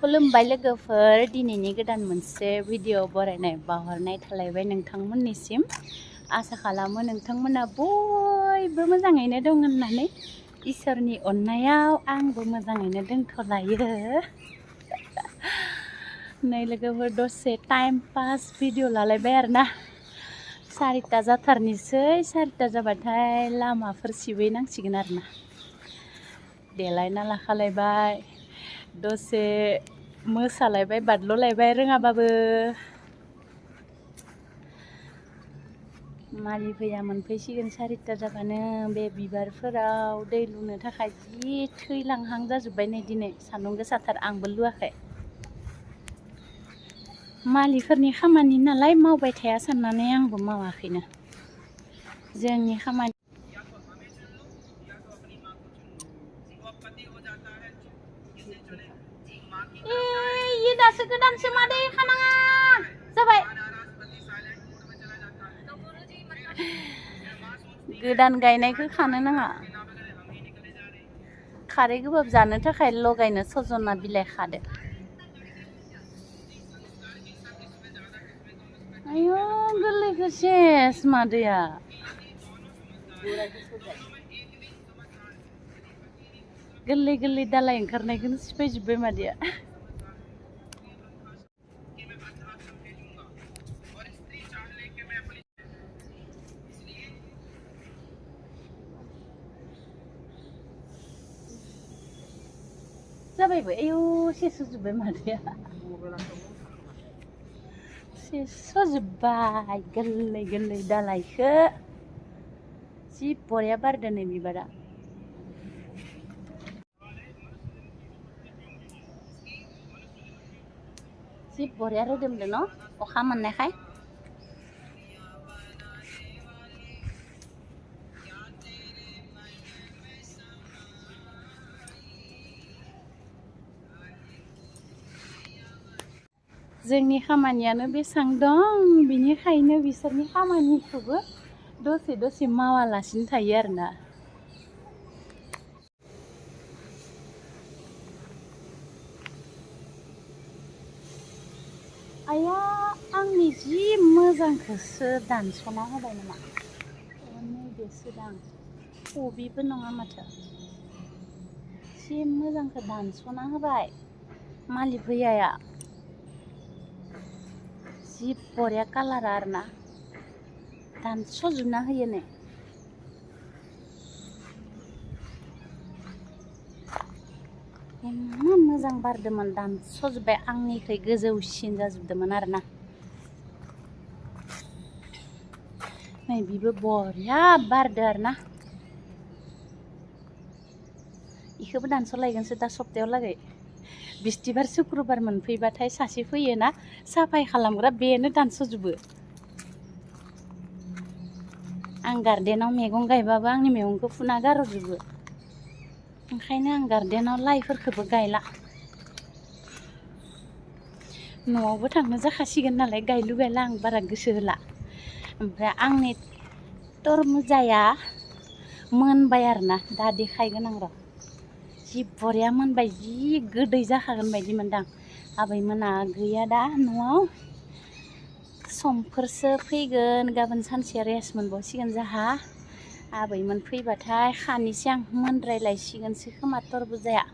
खुलुमबाय लोगोफोर, दिनैनि गोदान मोनसे भिडिअ बरायनाय बावहरनाय थालायबाय नोंथांमोननिसिम। आसा खालामो नोंथांमोना बयबो मोजाङैनो दं होननानै। इसोरनि अननायाव आंबो मोजाङैनो दंथ'लायो। नै लोगोफोर दसे टाइम पास भिडिअ लालायबाय आरोना। 4टा जाथारनोसै, 4टा जाबाथाय लामाफोर सिबहैनांसिगोन आरोना। देलायना लाखालायबाय, दसे मोसालायबाय, बादल'लायबाय रोङाबाबो। मालि फैया मोनफैसिगोन 4टा जाबानो। बे बिबारफोराव दै लुनो थाखाय जि थैलांहां जाजोब्बाय नै दिनै, सान्दुं गोसाथार, आंबो लुवाखै। मालिफोरनि खामानि नालाय मावबाय थाया साननानै आंबो मावाखैनो। जोंनि खामानि ये दासो गोदानसो मादै खानाङा जाबाय। गोदान गायनायखौ खानो नाङा। खारै गोबाब जानो थाखाय लगायनो सजना बिलाइ खादो। आयौ गोरलैखौ सेस मादैया। गोरलै गोरलै दालाय ओंखारनायखौनो सिफायजोब्बाय मादैया। जाबायबो, आयौ सेस'जोब्बाय मादैया। सेस'जोब्बाय गोरलै गोरलै दालायखौ। जि बरिया बारदों नै बिबारा। जि बरिया रोदोमदों न' अखा मोननायखाय। जोंनि खामानियानो बेसेबां दं, बिनिखायनो बिसोरनि खामानिखौबो दसे दसे मावालासिनो थायो आरोना। आया आंनि जि मोजांखौसो दानस'ना होबाय नामा? नैबेसो दां, खबिबो नङा माथो। जि मोजांखौ दानस'ना होबाय मालि भैयाया। जि बरिया कालारा आरोना, दानस'जोबना होयो नै। इमान मोजां बारदोंमोन, दानस'जोब्बाय, आंनिख्रुइ गोजौसिन जाजोबदोंमोन आरोना। नै बिबो बरिया बारदो आरोना। इखौबो दानस'लायगोनसो दा सप्तायाव लागै। बिस्थिबार शुक्रबार मोनफैबाथाय सासे फैयोना साफाय खालामग्रा, बेनो दानस'जोबो। आं गार्डेनाव मैगं गायबाबो आंनि मैगंखौ फुना गारहरजोबो। ओंखायनो आं गार्डेनाव लाइफोरखौबो गायला। न'आवबो थांनो जाखासिगोन नालाय, गायलु गायला आं बारा गोसो होला। ओमफ्राय आंनि तरमुजाया मोनबाय आरोना, दा देखायगोन आं र'। जि बरिया मोनबाय, जि गोदै जाखागोन बायदि मोनदां। आबैमोना गैया दा न'आव, समफोरसो फैगोन, गाबोन सानसे रेस्ट मोनबावसिगोन जाहा। आबैमोन फैबाथाय खानोसै आं, मोनद्रायलायसिगोनसो खोमा तरमुजाया।